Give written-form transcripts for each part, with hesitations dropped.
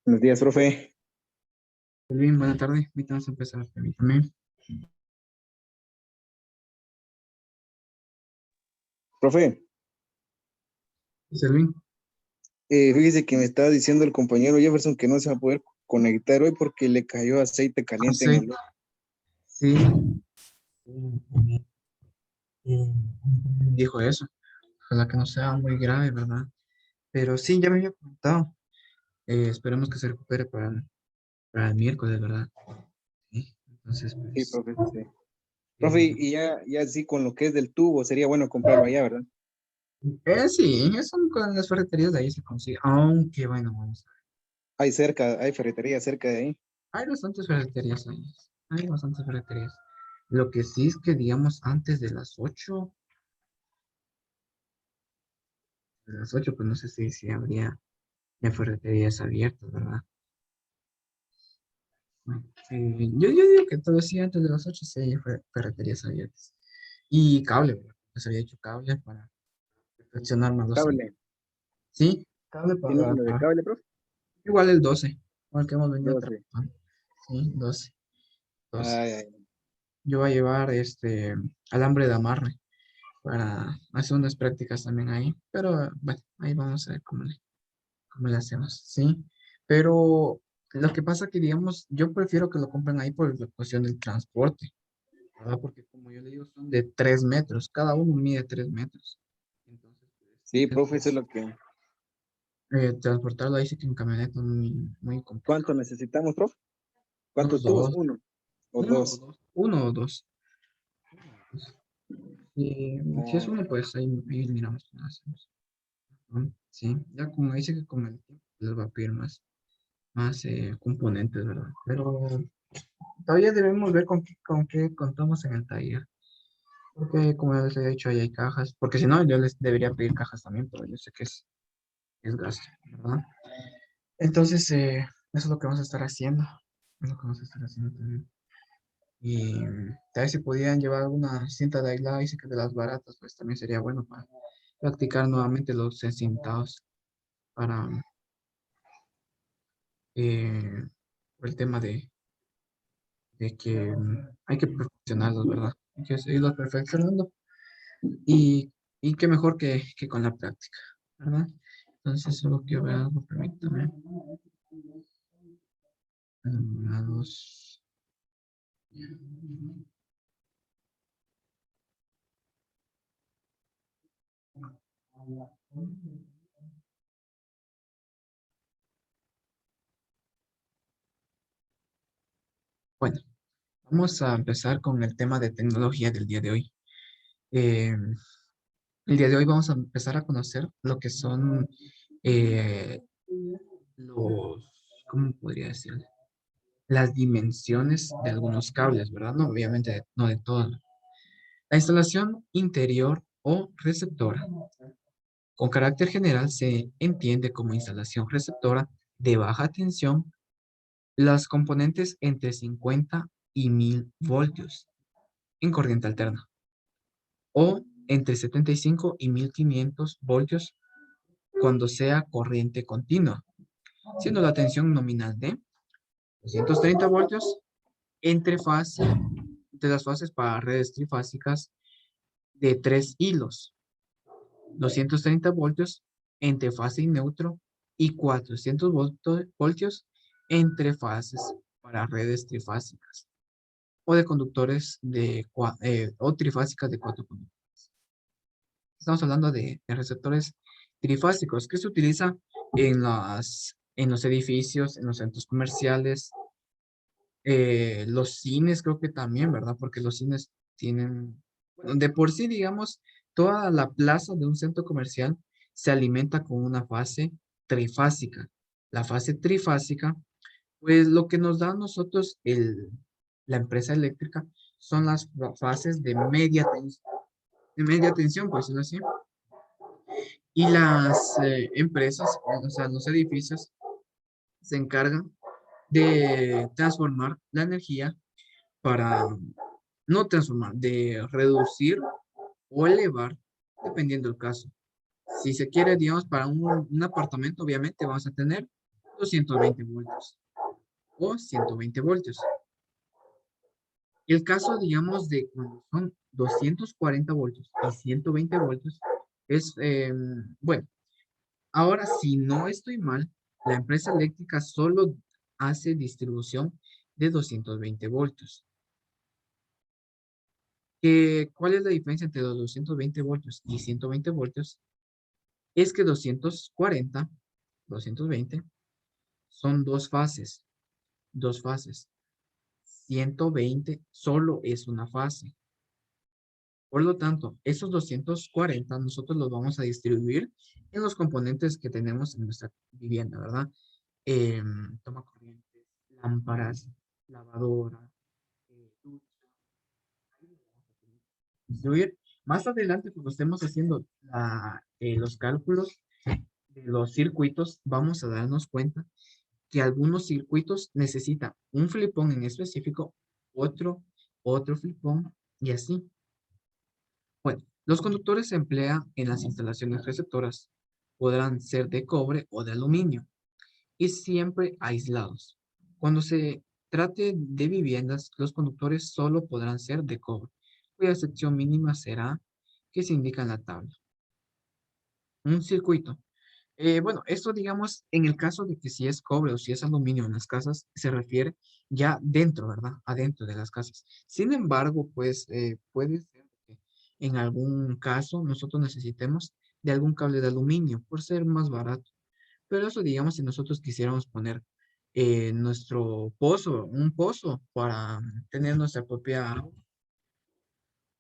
Buenos días, profe. Bien, buena tarde. Ahorita vamos a empezar. Permítame. Profe, Selwin. fíjese que me estaba diciendo el compañero Jefferson que no se va a poder conectar hoy porque le cayó aceite caliente en Aceite. el ojo. Sí. Eh, Dijo eso. Ojalá que no sea muy grave, ¿verdad? Pero sí, ya me había comentado. Esperemos que se recupere para el miércoles, ¿verdad? Sí. Entonces, Sí, pues. profe, sí. Profe, eh, y ya sí, con lo que es del tubo, sería bueno comprarlo allá, ¿verdad? sí, eso con las ferreterías de ahí se consigue. Aunque, bueno, vamos a ver. Hay ferretería cerca de ahí. Hay bastantes ferreterías ahí. Hay bastantes ferreterías. Lo que sí es que, digamos, antes de las 8, pues no sé si habría ya ferreterías abiertas, ¿verdad? Yo digo que todo sí, antes de las 8 sí hay ferreterías abiertas. Y cable, ¿verdad? Les había hecho cable para perfeccionar más los Cable. Sí, cable ¿Qué número de para cable, profe? igual el 12 con el que hemos venido 12. trabajando. Sí, 12 12. Ay, ay, Yo voy a llevar alambre de amarre para hacer unas prácticas también ahí. Pero bueno, ahí vamos a ver cómo le hacemos, ¿sí? Pero lo que pasa que, digamos, yo prefiero que lo compren ahí por la cuestión del transporte. ¿Verdad? Porque como yo le digo, son de 3 metros, cada uno mide 3 metros. Entonces, sí, profe, eso es pues, lo que... transportarlo ahí sí que en camioneta es muy, muy ¿Cuánto complicado. necesitamos, profe? Unos ¿Cuántos tubos? dos, Uno o uno o dos. dos, uno o dos. Y si es Ah, uno, pues ahí miramos qué hacemos. ¿No? Sí, ya como dice que con el tiempo les va a pedir más componentes, ¿verdad? Pero todavía debemos ver con qué contamos en el taller. Porque como les he dicho, ahí hay cajas. Porque si no, yo les debería pedir cajas también, pero yo sé que es gasto, ¿verdad? Entonces, eso es lo que vamos a estar haciendo. Es lo que vamos a estar haciendo también. Y tal vez si podían llevar alguna cinta de aislado, y sí que de las baratas, pues también sería bueno para practicar nuevamente los encintados para eh, por el tema de que hay que perfeccionarlos, ¿verdad? Hay que seguirlos perfeccionando y qué mejor que con la práctica, ¿verdad? Entonces, solo quiero ver algo, permítame. Dos. Bueno, vamos a empezar con el tema de tecnología del día de hoy. Eh, el día de hoy vamos a empezar a conocer lo que son eh, los, ¿cómo podría decir? Las dimensiones de algunos cables, ¿verdad? No, obviamente no de todos. La instalación interior o receptora. Con carácter general se entiende como instalación receptora de baja tensión las componentes entre 50 y 1000 voltios en corriente alterna o entre 75 y 1500 voltios cuando sea corriente continua, siendo la tensión nominal de 230 voltios entre entre las fases para redes trifásicas de 3 hilos, 230 voltios entre fase y neutro y 400 voltios entre fases para redes trifásicas o de conductores o trifásicas de 4 conductores. Estamos hablando de receptores trifásicos que se utiliza en los edificios, en los centros comerciales, los cines creo que también, ¿verdad? Porque los cines tienen, bueno, de por sí, digamos, toda la plaza de un centro comercial se alimenta con una fase trifásica. La fase trifásica, pues lo que nos da a nosotros la empresa eléctrica son las fases de media tensión, por decirlo así. Y las empresas, o sea, los edificios, se encargan de transformar la energía para no transformar, de reducir o elevar, dependiendo del caso. Si se quiere, digamos, para un apartamento, obviamente vamos a tener 220 voltios o 120 voltios. El caso, digamos, de cuando son 240 voltios y 120 voltios es, bueno, ahora si no estoy mal, la empresa eléctrica solo hace distribución de 220 voltios. ¿Cuál es la diferencia entre los 220 voltios y 120 voltios? Es que 220 son dos fases. 120 solo es una fase. Por lo tanto, esos 240 nosotros los vamos a distribuir en los componentes que tenemos en nuestra vivienda, ¿verdad? Toma corrientes, lámparas, lavadora, ducha. Ahí lo vamos a tener que distribuir. Más adelante, cuando estemos haciendo los cálculos de los circuitos, vamos a darnos cuenta que algunos circuitos necesitan un flipón en específico, otro flipón y así. Bueno, los conductores se emplean en las instalaciones receptoras. Podrán ser de cobre o de aluminio y siempre aislados. Cuando se trate de viviendas, los conductores solo podrán ser de cobre, cuya sección mínima será que se indica en la tabla. Un circuito. Bueno, esto digamos en el caso de que si es cobre o si es aluminio en las casas, se refiere ya dentro, ¿verdad? Adentro de las casas. Sin embargo, pues puede ser que en algún caso nosotros necesitemos de algún cable de aluminio por ser más barato. Pero eso digamos si nosotros quisiéramos poner nuestro pozo, un pozo para tener nuestra propia agua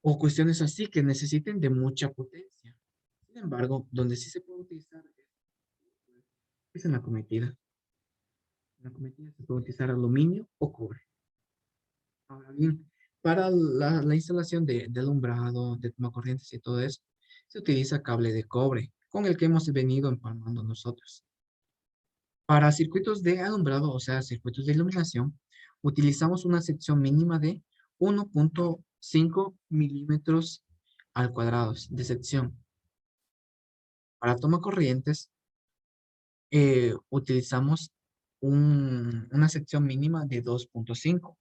o cuestiones así que necesiten de mucha potencia. Sin embargo, donde sí se puede utilizar es en la cometida. En la cometida se puede utilizar aluminio o cobre. Ahora bien, para la instalación de alumbrado, de tomacorrientes y todo eso, se utiliza cable de cobre, con el que hemos venido empalmando nosotros. Para circuitos de alumbrado, o sea, circuitos de iluminación, utilizamos una sección mínima de 1.5 milímetros al cuadrado de sección. Para tomacorrientes, utilizamos una sección mínima de 2.5.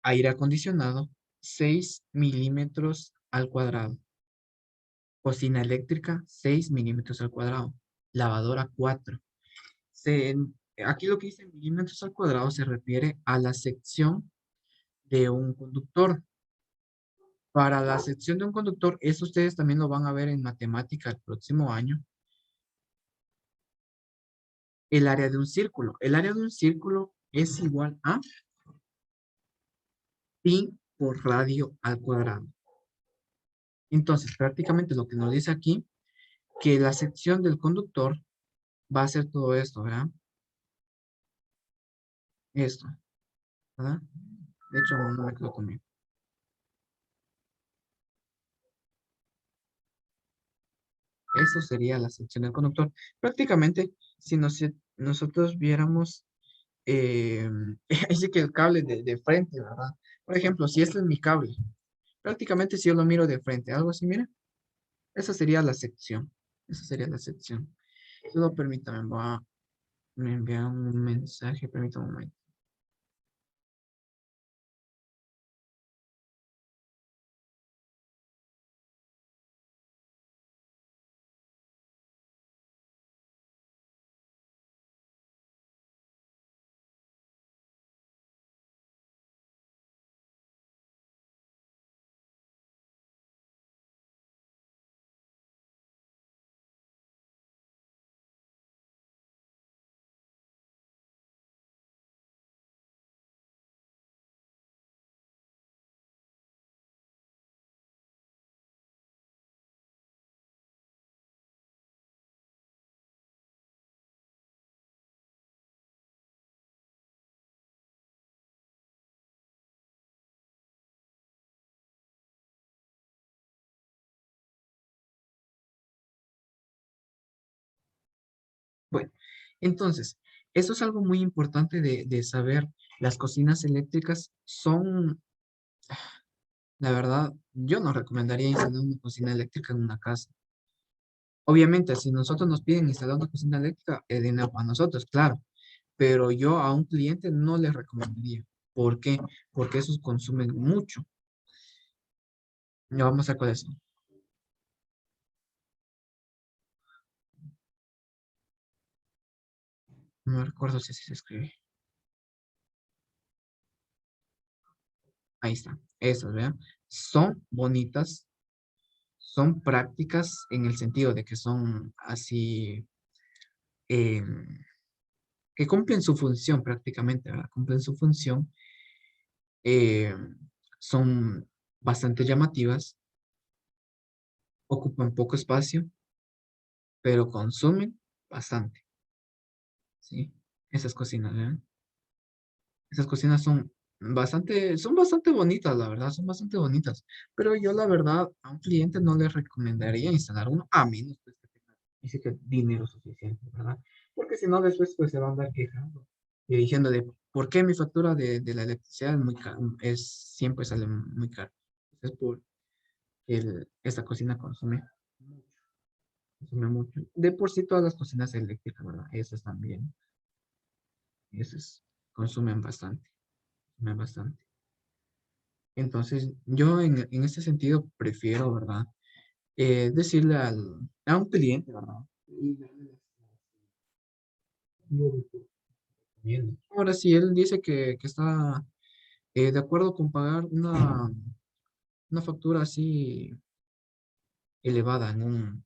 Aire acondicionado, 6 milímetros al cuadrado. Cocina eléctrica, 6 milímetros al cuadrado. Lavadora, 4. Se, aquí lo que dice milímetros al cuadrado se refiere a la sección de un conductor. Para la sección de un conductor, eso ustedes también lo van a ver en matemática el próximo año. El área de un círculo. El área de un círculo es igual a pi por radio al cuadrado. Entonces, prácticamente lo que nos dice aquí, que la sección del conductor va a ser todo esto, ¿verdad? Esto, ¿verdad? De hecho, no me quedo conmigo. Eso sería la sección del conductor. Prácticamente, si nosotros viéramos, ahí sí que el cable de frente, ¿verdad? Por ejemplo, si este es mi cable, prácticamente si yo lo miro de frente, algo así, mira, esa sería la sección. Esa sería la sección. Solo permítame, me envía un mensaje, permítame un momento. Bueno, entonces, eso es algo muy importante de saber. Las cocinas eléctricas son, la verdad, yo no recomendaría instalar una cocina eléctrica en una casa. Obviamente, si nosotros nos piden instalar una cocina eléctrica, es dinero para nosotros, claro, pero yo a un cliente no le recomendaría. ¿Por qué? Porque esos consumen mucho. Ya vamos a ver cuáles son. No me recuerdo si así se escribe. Ahí está. Esas, vean. Son bonitas, son prácticas en el sentido de que son así, em, que cumplen su función prácticamente, ¿verdad? Cumplen su función. Son bastante llamativas, ocupan poco espacio, pero consumen bastante, ¿sí? Esas cocinas, ¿verdad? Esas cocinas son bastante bonitas, la verdad, son bastante bonitas. Pero yo, la verdad, a un cliente no le recomendaría instalar uno, a menos pues, que tenga, dice que dinero suficiente, ¿verdad? Porque si no, después pues se va a andar quejando y diciéndole, ¿por qué mi factura de la electricidad es muy cara? Siempre sale muy cara. Es por esta cocina consume mucho. De por sí todas las cocinas eléctricas, ¿verdad? Esas también, esas consumen bastante, consumen bastante. Entonces, yo en este sentido prefiero, ¿verdad? Decirle a un cliente, ¿verdad? Y darle recomiendo. Ahora, si él dice que está de acuerdo con pagar una factura así elevada en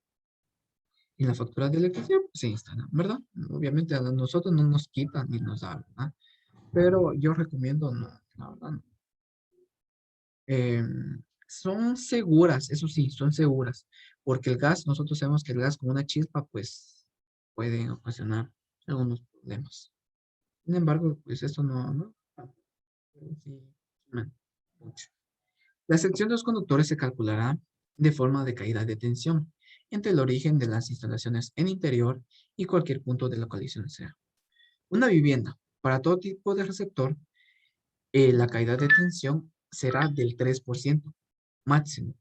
la factura de electricidad, pues se instala, ¿verdad? Obviamente a nosotros no nos quitan ni nos da, ¿verdad? Pero yo recomiendo, no, la verdad, no. Son seguras, eso sí, son seguras, porque el gas, nosotros sabemos que el gas con una chispa, pues puede ocasionar algunos problemas. Sin embargo, pues esto no, pero sí, suman mucho. La sección de los conductores se calculará de forma de caída de tensión entre el origen de las instalaciones en interior y cualquier punto de localización sea. Una vivienda, para todo tipo de receptor, la caída de tensión será del 3% máximo.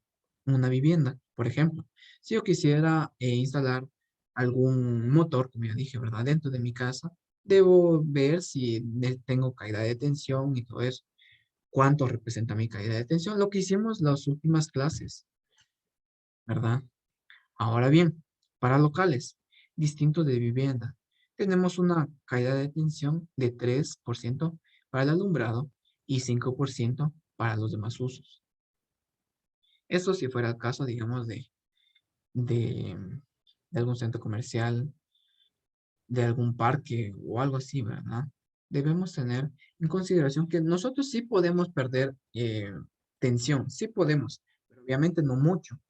Una vivienda, por ejemplo, si yo quisiera instalar algún motor, como ya dije, ¿verdad? Dentro de mi casa, debo ver si tengo caída de tensión y todo eso. ¿Cuánto representa mi caída de tensión? Lo que hicimos las últimas clases, ¿verdad? Ahora bien, para locales distintos de vivienda, tenemos una caída de tensión de 3% para el alumbrado y 5% para los demás usos. Eso si fuera el caso, digamos, de, de algún centro comercial, de algún parque o algo así, ¿verdad? Debemos tener en consideración que nosotros sí podemos perder tensión, sí podemos, pero obviamente no mucho.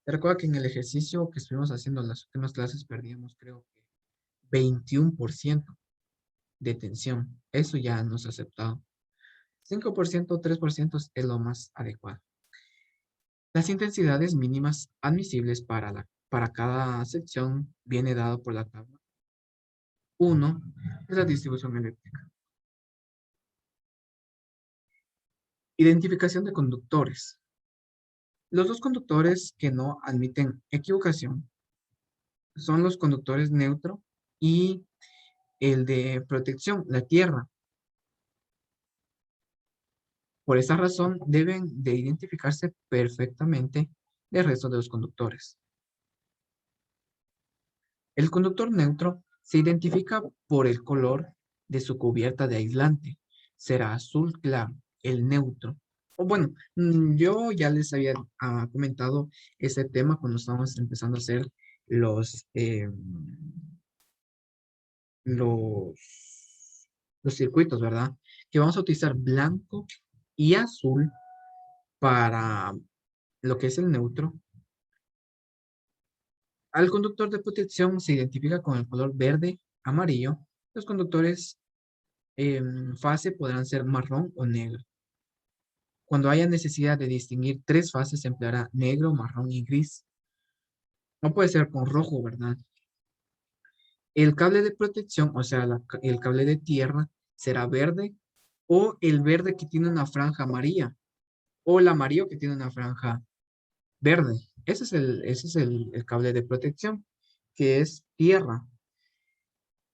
Te recuerda que en el ejercicio que estuvimos haciendo en las últimas clases perdíamos, creo que 21% de tensión. Eso ya no es aceptado. 5% o 3% es lo más adecuado. Las intensidades mínimas admisibles para cada sección viene dado por la tabla. Uno es la distribución eléctrica. Identificación de conductores. Los dos conductores que no admiten equivocación son los conductores neutro y el de protección, la tierra. Por esa razón, deben de identificarse perfectamente del resto de los conductores. El conductor neutro se identifica por el color de su cubierta de aislante. Será azul claro, el neutro. O bueno, yo ya les había comentado ese tema cuando estábamos empezando a hacer los, los circuitos, ¿verdad? Que vamos a utilizar blanco y azul para lo que es el neutro. Al conductor de protección se identifica con el color verde, amarillo. Los conductores en fase podrán ser marrón o negro. Cuando haya necesidad de distinguir tres fases, se empleará negro, marrón y gris. No puede ser con rojo, ¿verdad? El cable de protección, o sea, el cable de tierra, será verde o el verde que tiene una franja amarilla o el amarillo que tiene una franja verde. Ese es el cable de protección, que es tierra.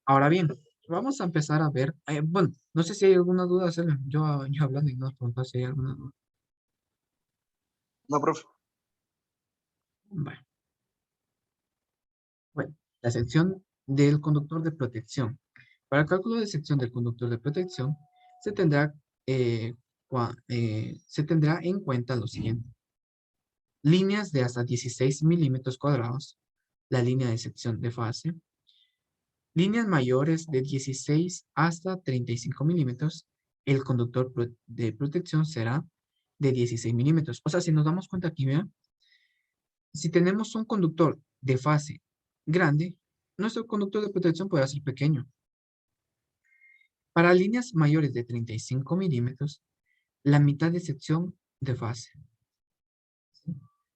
Ahora bien, vamos a empezar a ver, bueno, no sé si hay alguna duda, Selena. Yo hablando y nos preguntó si hay alguna duda. No, profe. Bueno, bueno, la sección del conductor de protección. Para el cálculo de sección del conductor de protección, se tendrá, se tendrá en cuenta lo siguiente. Líneas de hasta 16 milímetros cuadrados, la línea de sección de fase. Líneas mayores de 16 hasta 35 milímetros, el conductor de protección será de 16 milímetros. O sea, si nos damos cuenta aquí, vean, si tenemos un conductor de fase grande, nuestro conductor de protección puede ser pequeño. Para líneas mayores de 35 milímetros, la mitad de sección de fase.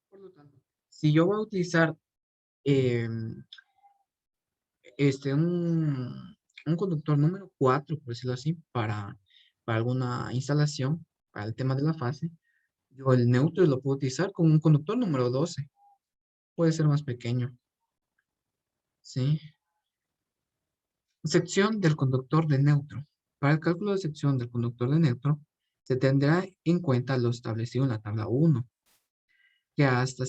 Por lo tanto, si yo voy a utilizar eh, un conductor número 4, por decirlo así, para alguna instalación, para el tema de la fase, yo el neutro lo puedo utilizar con un conductor número 12. Puede ser más pequeño, ¿sí? Sección del conductor de neutro. Para el cálculo de sección del conductor de neutro, se tendrá en cuenta lo establecido en la tabla 1, que hasta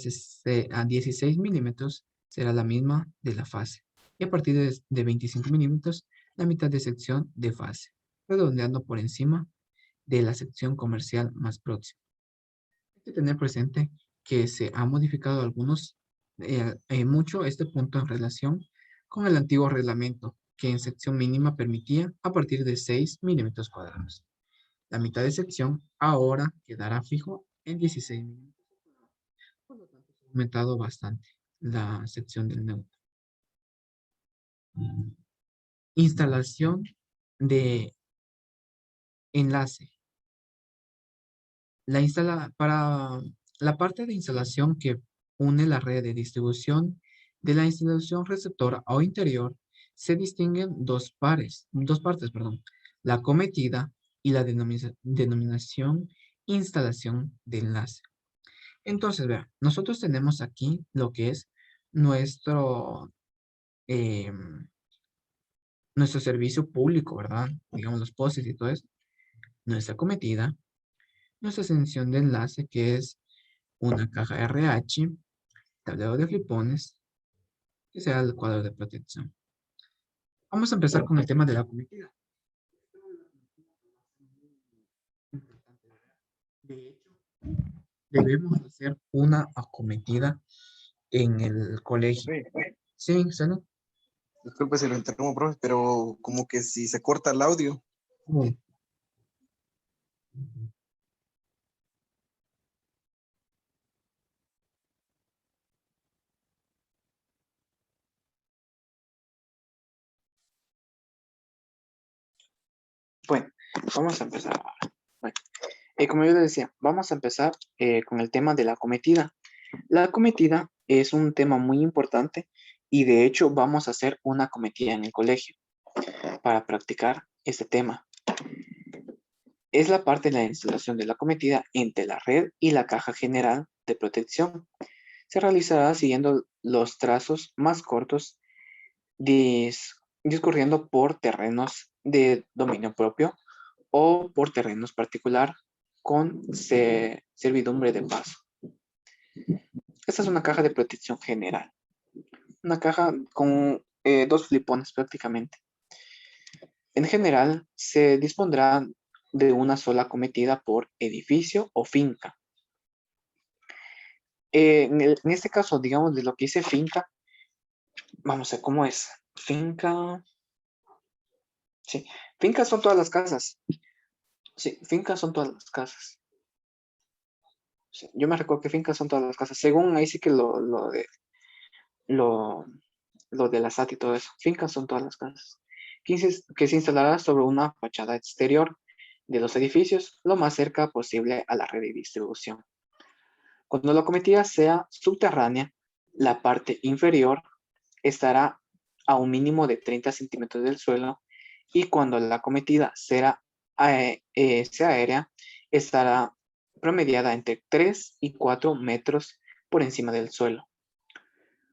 a 16 milímetros será la misma de la fase. Y a partir de 25 milímetros, la mitad de sección de fase, redondeando por encima de la sección comercial más próxima. Hay que tener presente que se ha modificado mucho este punto en relación con el antiguo reglamento, que en sección mínima permitía a partir de 6 milímetros cuadrados. La mitad de sección ahora quedará fijo en 16 milímetros. Por lo tanto, se ha aumentado bastante la sección del neutro. Instalación de enlace. Para la parte de instalación que une la red de distribución de la instalación receptora o interior, se distinguen dos partes, perdón, la cometida y la denominación instalación de enlace. Entonces, vean, nosotros tenemos aquí lo que es nuestro, em, nuestro servicio público, ¿verdad? Digamos los postes y todo eso. Nuestra cometida, nuestra extensión de enlace, que es una caja RH, tablero de flipones, que sea el cuadro de protección. Vamos a empezar con el tema de la cometida. De hecho, debemos hacer una acometida en el colegio. Profe, Sí, ¿sale? disculpe si lo interrumpo, profe, pero como que si se corta el audio. Uy. Bueno, vamos a empezar ahora. Bueno, como yo les decía, vamos a empezar con el tema de la acometida. La acometida es un tema muy importante y de hecho vamos a hacer una acometida en el colegio para practicar este tema. Es la parte de la instalación de la acometida entre la red y la caja general de protección. Se realizará siguiendo los trazos más cortos discurriendo por terrenos de dominio propio o por terrenos particular con servidumbre de paso. Esta es una caja de protección general. Una caja con dos flipones prácticamente. En general, se dispondrá de una sola acometida por edificio o finca. En este caso, digamos, de lo que dice finca, vamos a ver cómo es. Finca, sí, fincas son todas las casas. Sí, fincas son todas las casas. Sí, yo me recuerdo que fincas son todas las casas. Según ahí sí que lo, lo de la SAT y todo eso. Fincas son todas las casas. Que se instalará sobre una fachada exterior de los edificios lo más cerca posible a la red de distribución. Cuando la cometida sea subterránea, la parte inferior estará a un mínimo de 30 centímetros del suelo y cuando la cometida sea aérea, estará promediada entre 3 y 4 metros por encima del suelo.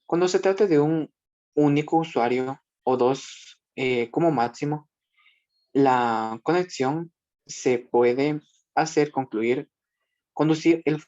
Cuando se trata de un único usuario o dos como máximo, la conexión se puede hacer conducir el